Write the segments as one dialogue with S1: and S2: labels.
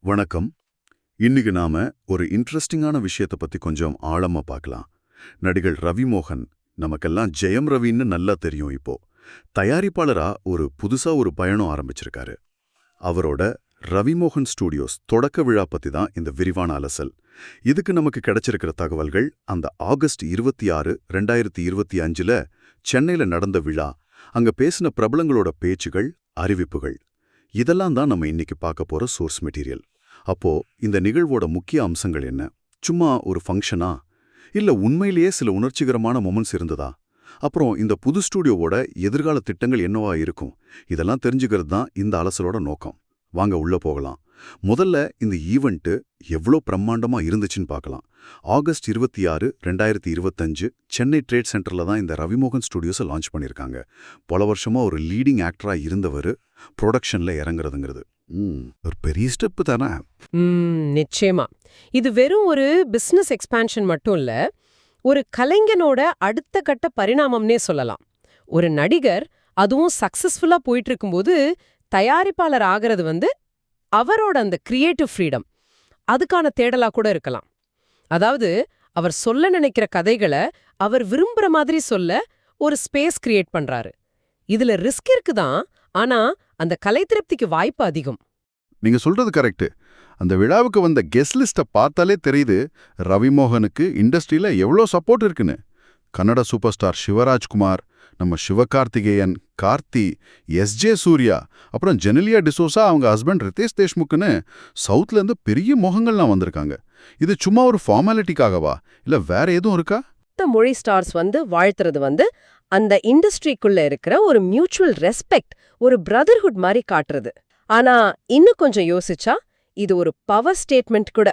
S1: வணக்கம். இன்னைக்கு நாம ஒரு இன்ட்ரெஸ்டிங்கான விஷயத்தை பத்தி கொஞ்சம் ஆழமா பார்க்கலாம். நடிகர் ரவி மோகன், நமக்கெல்லாம் ஜெயம் ரவின்னு நல்லா தெரியும். இப்போ தயாரிப்பாளரா புதுசா ஒரு பயணம் ஆரம்பிச்சிருக்காரு. அவரோட ரவி மோகன் ஸ்டூடியோஸ் தொடக்க விழா பத்தி தான் இந்த விரிவான அலசல். இதுக்கு நமக்கு கிடைச்சிருக்கிற தகவல்கள் அந்த ஆகஸ்ட் 26, 2025ல சென்னையில நடந்த விழா, அங்க பேசின பிரபலங்களோட பேச்சுகள், அறிவிப்புகள், இதெல்லாம் தான் நம்ம இன்னைக்கு பார்க்க போற சோர்ஸ் மெட்டீரியல். அப்போ இந்த நிகழ்வோட முக்கிய அம்சங்கள் என்ன? சும்மா ஒரு ஃபங்க்ஷனா, இல்ல உண்மையிலேயே சில உணர்ச்சிகரமான மொமெண்ட்ஸ் இருந்ததா? அப்புறம் இந்த புது ஸ்டூடியோவோட எதிர்கால திட்டங்கள் என்னவா இருக்கும்? இதெல்லாம் தெரிஞ்சுக்கிறது தான் இந்த அலசலோட நோக்கம். வாங்க உள்ள போகலாம். முதல்ல இந்த ஈவெண்ட் எவ்வளோ பிரம்மாண்டமா இருந்துச்சுன்னு பார்க்கலாம். ஆகஸ்ட் 26, 2025 சென்னை ட்ரேட் சென்டர்ல தான் இந்த ரவிமோகன் ஸ்டுடியோஸை லான்ச் பண்ணியிருக்காங்க. பல வருஷமா ஒரு லீடிங் ஆக்டரா இருந்தவர் ப்ரொடக்ஷன்ல இறங்குறதுங்கிறது ஒரு பெரிய ஸ்டெப் தானே.
S2: நிச்சயமா. இது வெறும் ஒரு பிசினஸ் எக்ஸ்பான்ஷன் மட்டும் இல்ல, ஒரு கலைஞனோட அடுத்த கட்ட பரிணாமம்னே சொல்லலாம். ஒரு நடிகர் அதுவும் சக்சஸ்ஃபுல்லா போயிட்டு இருக்கும்போது தயாரிப்பாளர் ஆகிறது அவரோட அந்த கிரியேட்டிவ் ஃப்ரீடம், அதுக்கான தேடலா கூட இருக்கலாம். அதாவது அவர் சொல்ல நினைக்கிற கதைகளை அவர் விரும்புற மாதிரி சொல்ல ஒரு ஸ்பேஸ் கிரியேட் பண்றாரு. இதுல ரிஸ்க் இருக்குதான், ஆனா அந்த கலை திருப்திக்கு வாய்ப்பு அதிகம்.
S3: நீங்க சொல்றது கரெக்ட். அந்த விழாவுக்கு வந்த கெஸ்ட் லிஸ்ட்டை பார்த்தாலே தெரியுது ரவிமோகனுக்கு இண்டஸ்ட்ரியில எவ்வளோ சப்போர்ட் இருக்குன்னு. கன்னட சூப்பர் ஸ்டார் சிவராஜ்குமார், நம்ம சிவகார்த்திகேயன், கார்த்தி, எஸ்.ஜே. சூர்யா, அப்புறம் ஜெனிலியா டிசோசா, அவங்க ஹஸ்பண்ட் ரிதேஷ் தேஷ்முக்னு சவுத்லேருந்து பெரிய மோகங்கள்லாம் வந்திருக்காங்க. இது சும்மா ஒரு ஃபார்மாலிட்டிக்காகவா, இல்ல வேற எதுவும் இருக்கா?
S2: மொழி ஸ்டார்ஸ் வாழ்த்துறது அந்த இண்டஸ்ட்ரிக்குள்ள இருக்கிற ஒரு மியூச்சுவல் ரெஸ்பெக்ட், ஒரு பிரதர்ஹுட் மாதிரி காட்டுறது. ஆனா இன்னும் கொஞ்சம் யோசிச்சா இது ஒரு பவர் ஸ்டேட்மெண்ட் கூட.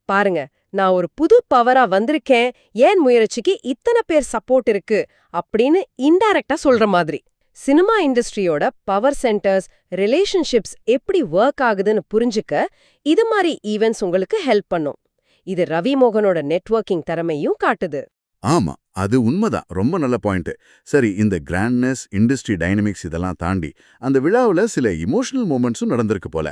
S2: பாருங்க, நான் ஒரு புது பவரா வந்திருக்கேன், ஏன் முயற்சிக்கு இத்தனை பேர் சப்போர்ட் இருக்கு அப்படின்னு இன்டைரக்டா சொல்ற மாதிரி. சினிமா இண்டஸ்ட்ரியோட பவர் சென்டர்ஸ், ரிலேஷன்ஷிப்ஸ் எப்படி ஒர்க் ஆகுதுன்னு புரிஞ்சுக்க இது மாதிரி ஈவென்ட்ஸ் உங்களுக்கு ஹெல்ப் பண்ணும். இது ரவி மோகனோட நெட்வொர்க்கிங் திறமையும் காட்டுது.
S3: ஆமா, அது உண்மைதான். ரொம்ப நல்ல பாயிண்ட். சரி, இந்த கிராண்ட்னஸ், இண்டஸ்ட்ரி டைனமிக்ஸ் இதெல்லாம் தாண்டி அந்த விழாவில் சில இமோஷனல் மூமெண்ட்ஸும் நடந்திருக்கு போல.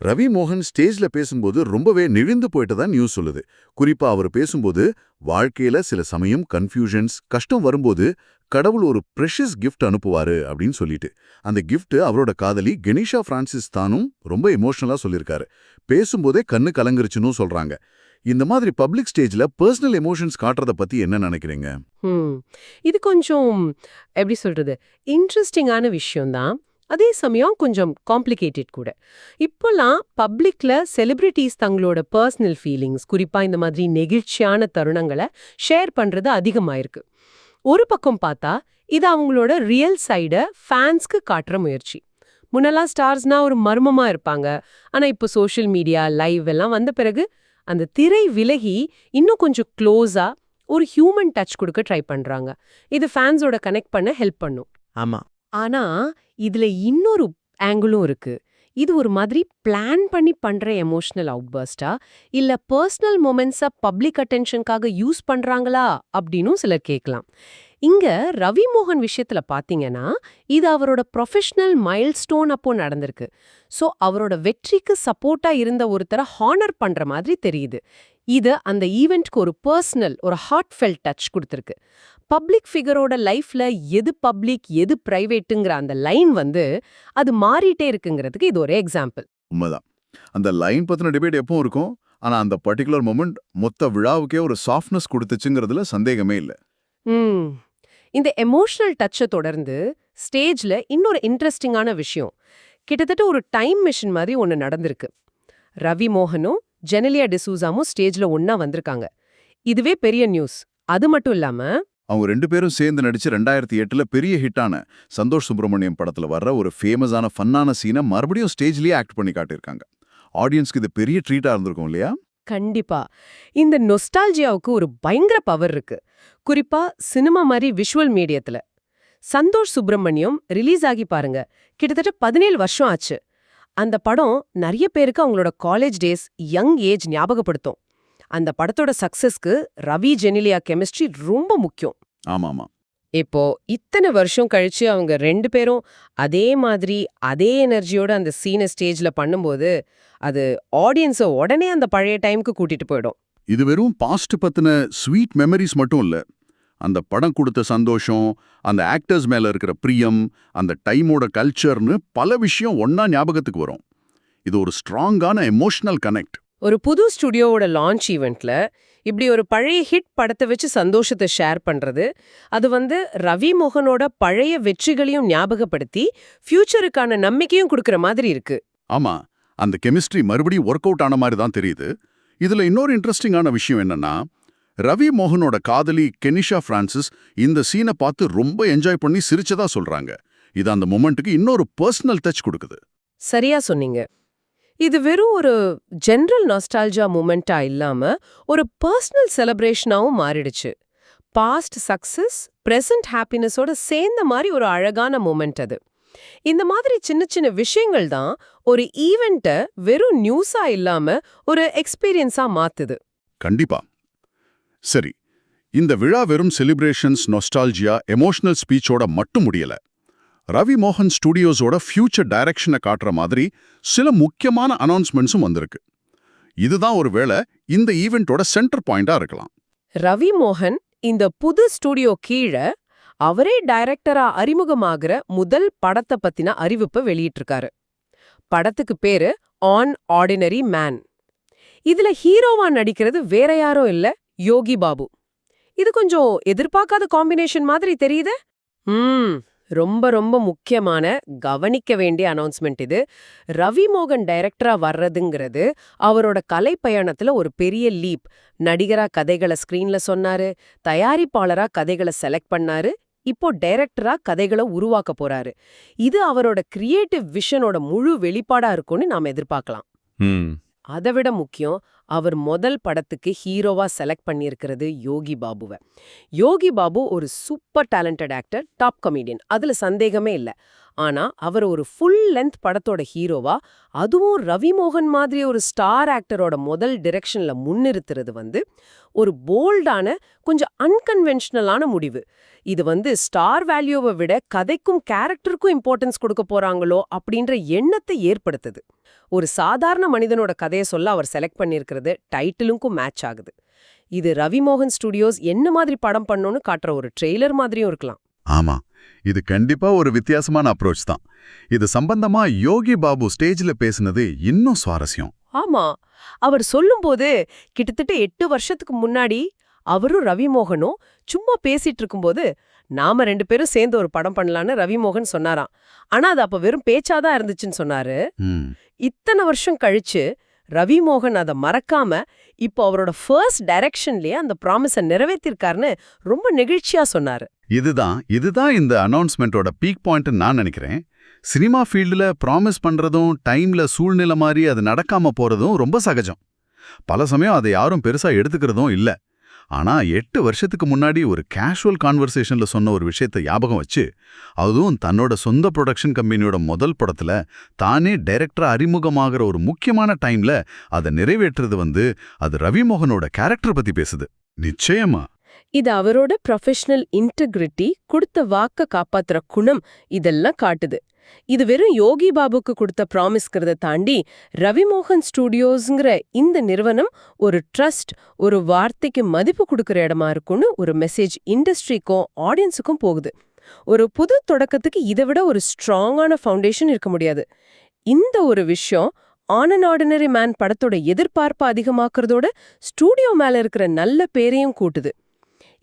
S3: ரவி மோகன் ஸ்டேஜ்ல பேசும்போது ரொம்பவே நெகிழ்ந்து போயிட்டு தான் நியூஸ் சொல்லுது. குறிப்பா அவர் பேசும்போது வாழ்க்கையில சில சமயம் கன்ஃபியூஷன்ஸ், கஷ்டம் வரும்போது கடவுள் ஒரு ப்ரெஷஸ் கிஃப்ட் அனுப்புவாரு அப்படின்னு சொல்லிட்டு, அந்த கிஃப்ட் அவரோட காதலி கெனிஷா பிரான்சிஸ் தானும் ரொம்ப எமோஷனலா சொல்லியிருக்காரு. பேசும்போதே கண்ணு கலங்குருச்சுன்னு சொல்றாங்க. இந்த மாதிரி பப்ளிக் ஸ்டேஜ்ல பர்சனல் எமோஷன்ஸ் காட்டுறத பத்தி என்ன நினைக்கிறீங்க?
S2: இது கொஞ்சம் எப்படி சொல்றது, இன்ட்ரெஸ்டிங்கான விஷயம்தான். அதே சமயம் கொஞ்சம் காம்ப்ளிகேட்டட் கூட. இப்போலாம் பப்ளிக்ல செலிபிரிட்டிஸ் தங்களோட பர்சனல் ஃபீலிங்ஸ், குறிப்பா இந்த மாதிரி நெகிழ்ச்சியான தருணங்களை ஷேர் பண்றது அதிகமாயிருக்கு. ஒரு பக்கம் பார்த்தா இது அவங்களோட ரியல் சைட ஃபேன்ஸ்க்கு காட்டுற முயற்சி. முன்னெல்லாம் ஸ்டார்ஸ்னா ஒரு மர்மமா இருப்பாங்க. ஆனா இப்போ சோஷியல் மீடியா, லைவ் எல்லாம் வந்த பிறகு அந்த திரை விலகி இன்னும் கொஞ்சம் க்ளோஸா ஒரு ஹியூமன் டச் கொடுக்க ட்ரை பண்றாங்க. இது ஃபேன்ஸோட கனெக்ட் பண்ண ஹெல்ப் பண்ணும்.
S4: ஆமா.
S2: ஆனா இதுல இன்னொரு ஆங்கிளும் இருக்கு. இது ஒரு மாதிரி பிளான் பண்ணி பண்ற எமோஷனல் அவுட்பர்ஸ்டா, இல்ல பர்சனல் மொமெண்ட்ஸா பப்ளிக் அட்டென்ஷனுக்காக யூஸ் பண்றாங்களா அப்படின்னு சிலர் கேட்கலாம். இங்க ரவி மோகன் விஷயத்துல பாத்தீங்கன்னா இது அவரோட ப்ரொஃபஷனல் மைல்ஸ்டோன் அப்போ நடந்திருக்கு. சோ அவரோட வெற்றிக்கு சப்போர்ட்டா இருந்த ஒருத்தரை ஹானர் பண்ற மாதிரி தெரியுது. இது அந்த ஈவெண்ட்க்கு ஒரு பர்சனல், ஒரு ஹார்ட்ஃபெல்ட் டச் கொடுத்துருக்கு. பப்ளிக் ஃபிகரோட லைஃப்ல எது பப்ளிக் எது பிரைவேட்டுங்கிற அந்த லைன் அது மாறிட்டே இருக்குங்கிறதுக்கு இது ஒரு எக்ஸாம்பிள்.
S3: உண்மைதான். அந்த லைன் பத்தின டிபேட் எப்பவும் இருக்கும். ஆனா அந்த பர்டிகுலர் மொமெண்ட் மொத்த விழாவுக்கே ஒரு சாஃப்ட்னஸ் கொடுத்துச்சுங்கிறதுல சந்தேகமே இல்லை.
S2: இந்த எமோஷனல் டச்சை தொடர்ந்து ஸ்டேஜ்ல இன்னொரு இன்ட்ரெஸ்டிங்கான விஷயம், கிட்டத்தட்ட ஒரு டைம் மிஷின் மாதிரி ஒன்னு நடந்திருக்கு. ரவி மோகனும் ஜெனிலியா டிசூசாமும் ஸ்டேஜ்ல ஒன்னா வந்திருக்காங்க. இதுவே பெரிய நியூஸ். அது மட்டும் இல்லாம
S3: அவங்க 2 பேரும் சேர்ந்து நடிச்சு 2008ல பெரிய ஹிட்டான சந்தோஷ் சுப்ரமணியம் படத்துல வர்ற ஒரு ஃபேமஸான ஃபன்னான சீனை மறுபடியும் ஸ்டேஜ்லயே ஆக்ட் பண்ணி காட்டியிருக்காங்க. ஆடியன்ஸ்க்கு இது பெரிய ட்ரீட்டா இருந்திருக்கும் இல்லையா?
S2: கண்டிப்பா. இந்த நொஸ்டால்ஜியாவுக்கு ஒரு பயங்கர பவர் இருக்கு, குறிப்பா சினிமா மாதிரி விஷுவல் மீடியத்துல. சந்தோஷ் சுப்ரமணியம் ரிலீஸ் ஆகி பாருங்க, கிட்டத்தட்ட 17 வருஷம் ஆச்சு. அந்த படம் நிறைய பேருக்கு அவங்களோட காலேஜ் டேஸ், யங் ஏஜ் ஞாபகப்படுத்தும். அந்த படத்தோட சக்சஸ்க்கு ரவி ஜெனிலியா கெமிஸ்ட்ரி ரொம்ப முக்கியம்.
S3: ஆமாமா.
S2: இப்போ இத்தனை வருஷம் கழிச்சு அவங்க 2 பேரும் அதே மாதிரி அதே எனர்ஜியோட அந்த சீனை ஸ்டேஜ்ல பண்ணும்போது அது ஆடியன்ஸை உடனே அந்த பழைய டைம்க்கு கூட்டிட்டு போயிடும்.
S1: இது வெறும் பாஸ்ட் பத்தின ஸ்வீட் மெமரிஸ் மட்டும் இல்ல. அந்த படம் கொடுத்த சந்தோஷம், அந்த ஆக்டர்ஸ் மேல இருக்கிற பிரியம், அந்த டைமோட கல்ச்சர்னு பல விஷயம் ஒண்ணா ஞாபகத்துக்கு வரும். இது ஒரு ஸ்ட்ராங்கான எமோஷனல் கனெக்ட்.
S2: ஒரு புது ஸ்டுடியோவோட லான்ச் ஈவெண்ட்ல இப்படி ஒரு பழைய ஹிட் படத்தை வச்சு சந்தோஷத்தை ஷேர் பண்றது, அது ரவி மோகனோட பழைய வெற்றிகளையும் ஞாபகப்படுத்தி ஃபியூச்சருக்கான நம்பிக்கையும் கொடுக்கற மாதிரி இருக்கு.
S1: ஆமா, அந்த கெமிஸ்ட்ரி மறுபடியும் ஒர்க் அவுட் ஆன மாதிரி தான் தெரியுது. இதுல இன்னொரு இன்ட்ரெஸ்டிங்கான விஷயம் என்னன்னா, ரவி மோகனோட காதலி கெனிஷா பிரான்சிஸ் இந்த சீனை பார்த்து ரொம்ப என்ஜாய் பண்ணி சிரிச்சதா சொல்றாங்க. இது அந்த மொமெண்ட்டுக்கு இன்னொரு பர்சனல் டச் கொடுக்குது.
S2: சரியா சொன்னீங்க. இது வெறும் ஒரு ஜெனரல் நாஸ்டால்ஜியா மூமெண்டா இல்லாம ஒரு பர்சனல் செலிப்ரேஷனாவும் மாறிடுச்சு. பாஸ்ட் சக்சஸ், பிரசன்ட் ஹாப்பினஸோட சேர்ந்த மாதிரி ஒரு அழகான மூமெண்ட் அது. இந்த மாதிரி சின்ன சின்ன விஷயங்கள் தான் ஒரு ஈவெண்ட்டை வெறும் நியூஸா இல்லாம ஒரு எக்ஸ்பீரியன்ஸா மாத்துது.
S1: கண்டிப்பா. சரி, இந்த விழா வெறும் செலிப்ரேஷன்ஸ், நொஸ்டால்ஜியா, எமோஷனல் ஸ்பீச்சோட மட்டும் முடியல. ரவி மோகன் ஸ்டுடியோஸோட ஃபியூச்சர் டைரக்ஷனை காட்டுற மாதிரி சில முக்கியமான அனௌன்ஸ்மெண்ட்ஸும் வந்திருக்கு. இதுதான் ஒருவேளை இந்த ஈவெண்ட்டோட சென்டர் பாயிண்டா இருக்கலாம்.
S2: ரவி மோகன் இந்த புது ஸ்டுடியோ கீழே அவரே டைரக்டரா அறிமுகமாகிற முதல் படத்தை பத்தின அறிவிப்பை வெளியிட்டிருக்காரு. படத்துக்கு பேரு ஆன் ஆர்டினரி மேன். இதுல ஹீரோவா நடிக்கிறது வேற யாரும் இல்ல, யோகி பாபு. இது கொஞ்சம் எதிர்பார்க்காத காம்பினேஷன் மாதிரி தெரியுதே. ரொம்ப ரொம்ப முக்கியமான கவனிக்க வேண்டிய அனௌன்ஸ்மெண்ட் இது. ரவி மோகன் டைரக்டரா வர்றதுங்கிறது அவரோட கலை பயணத்துல ஒரு பெரிய லீப். நடிகரா கதைகளை ஸ்கிரீன்ல சொன்னாரு, தயாரிப்பாளரா கதைகளை செலக்ட் பண்ணாரு, இப்போ டைரக்டரா கதைகளை உருவாக்க போறாரு. இது அவரோட கிரியேட்டிவ் விஷனோட முழு வெளிப்பாடா இருக்கும்னு நாம எதிர்பார்க்கலாம். அதை விட முக்கியம், அவர் முதல் படத்துக்கு ஹீரோவா செலக்ட் பண்ணியிருக்கிறது யோகி பாபுவை. யோகி பாபு ஒரு super talented actor, top comedian, அதுல சந்தேகமே இல்ல. ஆனா அவர் ஒரு ஃபுல் லென்த் படத்தோட ஹீரோவா, அதுவும் ரவி மோகன் மாதிரி ஒரு ஸ்டார் ஆக்டரோட முதல் டிரெக்ஷன்ல முன்னிறுத்துறது ஒரு போல்டான, கொஞ்சம் அன்கன்வென்ஷனலான முடிவு. இது ஸ்டார் வேல்யூவை விட கதைக்கும் கேரக்டருக்கும் இம்பார்ட்டன்ஸ் கொடுக்க போறாங்களோ அப்படின்ற எண்ணத்தை ஏற்படுத்துது. ஒரு சாதாரண மனிதனோட கதையை சொல்ல அவர் செலக்ட் பண்ணியிருக்கிறது டைட்டிலுக்கும் மேட்ச் ஆகுது. இது ரவி மோகன் ஸ்டுடியோஸ் என்ன மாதிரி படம் பண்ணோன்னு காட்டுற ஒரு ட்ரெய்லர் மாதிரியும் இருக்கலாம்.
S1: ஆமா, இது கண்டிப்பா ஒரு வித்தியாசமான அப்ரோச் தான். இது சம்பந்தமா யோகி பாபு ஸ்டேஜ்ல பேசினது இன்னும் சுவாரஸ்யம்.
S2: ஆமா, அவர் சொல்லும்போது கிட்டத்தட்ட 8 வருஷத்துக்கு முன்னாடி அவரும் ரவி மோகனும் சும்மா பேசிட்டு இருக்கும்போது நாம 2 பேரும் சேர்ந்து ஒரு படம் பண்ணலான்னு ரவி மோகன் சொன்னாராம். ஆனா அது அப்ப வெறும் பேச்சாதான் இருந்துச்சுன்னு சொன்னாரு. இத்தனை வருஷம் கழிச்சு ரவி மோகன் அதை மறக்காம இப்போ அவரோட ஃபர்ஸ்ட் டைரக்ஷன்லயே அந்த ப்ராமிஸை நிறைவேற்றிருக்காருன்னு ரொம்ப நெகிழ்ச்சியா சொன்னாரு.
S1: இதுதான் இந்த அனௌன்ஸ்மெண்டோட பீக் பாயிண்ட்னு நான் நினைக்கிறேன். சினிமா ஃபீல்டுல ப்ராமிஸ் பண்றதும் டைம்ல சூழ்நிலை மாதிரி அது நடக்காம போறதும் ரொம்ப சகஜம். பல சமயம் அதை யாரும் பெருசா எடுத்துக்கிறதும் இல்ல. ஆனா 8 வருஷத்துக்கு முன்னாடி ஒரு கேஷுவல் கான்வர்சேஷன்ல சொன்ன ஒரு விஷயத்தை ஞாபகம் வச்சு, அதுவும் தன்னோட சொந்த ப்ரொடக்ஷன் கம்பெனியோட முதல் படத்துல தானே டைரக்டரா அறிமுகமாகிற ஒரு முக்கியமான டைம்ல அதை நிறைவேற்றுறது அது ரவி மோகனோட கேரக்டர் பத்தி பேசுது. நிச்சயமா
S2: இது அவரோட ப்ரொஃபஷனல் இன்டெகிரிட்டி, கொடுத்த வாக்க காப்பாத்துற குணம், இதெல்லாம் காட்டுது. இது வெறும் யோகி பாபுக்கு கொடுத்த ப்ராமிஸ்கிறத தாண்டி ரவி மோகன் ஸ்டுடியோஸ்ங்கிற இந்த நிறுவனம் ஒரு ட்ரஸ்ட், ஒரு வார்த்தைக்கு மதிப்பு கொடுக்கிற இடமா இருக்கும்னு ஒரு மெசேஜ் இண்டஸ்ட்ரிக்கும் ஆடியன்ஸுக்கும் போகுது. ஒரு புது தொடக்கத்துக்கு இதை விட ஒரு ஸ்ட்ராங்கான ஃபவுண்டேஷன் இருக்க முடியாது. இந்த ஒரு விஷயம் ஆன் அன் ஆர்டினரி மேன் படத்தோட எதிர்பார்ப்பு அதிகமாக்குறதோட ஸ்டூடியோ மேல இருக்கிற நல்ல பேரையும் கூட்டுது.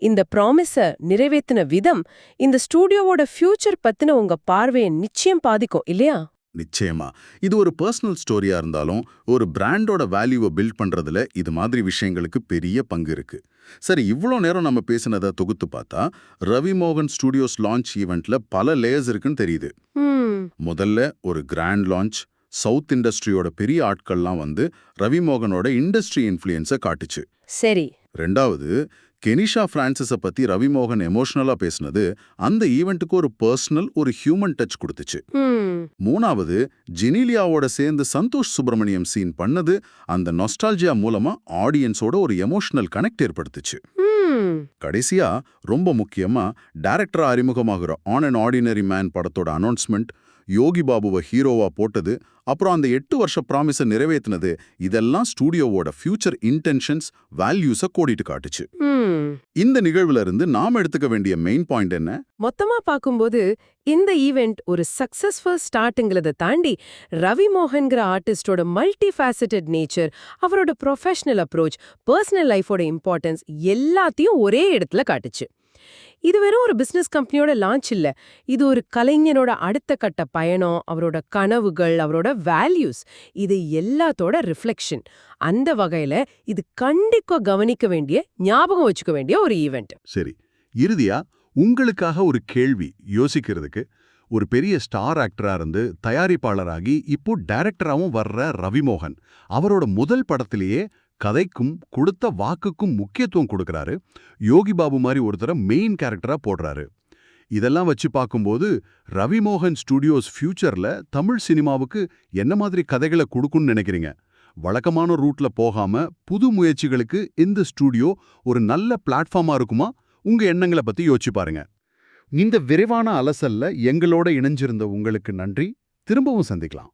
S2: இந்த ப்ராமிஸை நிறைவேற்றின விதம் இந்த ஸ்டூடியோவோட ஃபியூச்சர் பத்தின உங்க பார்வையை நிச்சயம் பாதிக்கும் இல்லையா?
S1: நிச்சயமா. இது ஒரு பர்சனல் ஸ்டோரியா இருந்தாலும் ஒரு பிராண்டோட வேல்யூவை பில்ட் பண்றதுல இது மாதிரி விஷயங்களுக்கு பெரிய பங்கு இருக்கு. சரி, இவ்வளோ நேரம் நம்ம பேசினதை தொகுத்து பார்த்தா ரவி மோகன் ஸ்டுடியோஸ் லான்ச் ஈவெண்ட்ல பல லேயர்ஸ் இருக்குன்னு தெரியுது. முதல்ல ஒரு கிராண்ட் லான்ச், சவுத் இண்டஸ்ட்ரியோட பெரிய ஆட்கள்லாம் ரவி மோகனோட இண்டஸ்ட்ரி இன்ஃப்ளூயன்ஸை காட்டுச்சு.
S2: சரி.
S1: ரெண்டாவது, கெனிஷா பிரான்சிஸை பத்தி ரவி மோகன் எமோஷனலா பேசினது அந்த ஈவெண்ட்டுக்கு ஒரு பர்சனல், ஒரு ஹியூமன் டச் கொடுத்துச்சு. மூணாவது, ஜெனிலியாவோட சேர்ந்து சந்தோஷ் சுப்பிரமணியம் சீன் பண்ணது அந்த நொஸ்டால்ஜியா மூலமா ஆடியன்ஸோட ஒரு எமோஷனல் கனெக்ட் ஏற்படுத்துச்சு.
S2: ம்
S1: கடைசியா ரொம்ப முக்கியமா டைரக்டரா அறிமுகமாகிற ஆன் அண்ட் ஆர்டினரி மேன் படத்தோட அனௌன்ஸ்மெண்ட், யோகி பாபுவை ஹீரோவா போட்டது, அப்புறம் அந்த 8 வருஷ ப்ராமிஸை நிறைவேற்றினது, இதெல்லாம் ஸ்டூடியோவோட ஃபியூச்சர் இன்டென்ஷன்ஸ், வேல்யூஸை கோடிட்டு காட்டுச்சு.
S2: ம்
S1: இந்த நிகழ்வுல இருந்து நாம எடுத்துக்க வேண்டிய மெயின் பாயிண்ட் என்ன?
S2: மொத்தமா பார்க்கும்போது இந்த ஈவெண்ட் ஒரு சக்சஸ்ஃபுல் ஸ்டார்ட்ங்கிறத தாண்டி ரவி மோகன்கிற ஆர்டிஸ்டோட மல்டி ஃபேசட்டட் நேச்சர், அவரோட ப்ரொஃபஷனல் அப்ரோச், பர்சனல் லைஃபோட இம்பார்ட்டன்ஸ் எல்லாத்தையும் ஒரே இடத்துல காட்டுச்சு. இது வெறும் ஒரு பிசினஸ் கம்பெனியோட லான்ச் இல்ல, இது ஒரு கலைஞரோட அடுத்த கட்ட பயணம், அவரோட கனவுகள், அவரோட வேல்யூஸ், இது எல்லாத்தோட ரிஃப்ளெக்ஷன். அந்த வகையில இது கண்டிப்பா கவனிக்க வேண்டிய, ஞாபகம் வச்சுக்க வேண்டிய ஒரு ஈவெண்ட்.
S1: சரி, இறுதியா உங்களுக்காக ஒரு கேள்வி யோசிக்கிறதுக்கு. ஒரு பெரிய ஸ்டார் ஆக்டரா இருந்து தயாரிப்பாளராகி இப்போ டைரக்டராவும் வர்ற ரவி மோகன், அவரோட முதல் படத்திலேயே கதைக்கும் கொடுத்த வாக்குக்கும் முக்கியத்துவம் கொடுக்கறாரு. யோகி பாபு மாதிரி ஒருத்தரை மெயின் கேரக்டரா போடுறாரு. இதெல்லாம் வச்சு பார்க்கும்போது ரவி மோகன் ஸ்டுடியோஸ் ஃபியூச்சர்ல தமிழ் சினிமாவுக்கு என்ன மாதிரி கதைகளை கொடுக்கும்னு நினைக்கிறீங்க? வழக்கமான ரூட்ல போகாம புது முயற்சிகளுக்கு இந்த ஸ்டுடியோ ஒரு நல்ல பிளாட்ஃபார்மா இருக்குமா? உங்க எண்ணங்களை பத்தி யோசிச்சு பாருங்க. இந்த விரைவான அலசல்ல எங்களோட இணைஞ்சிருந்த உங்களுக்கு நன்றி. திரும்பவும் சந்திக்கலாம்.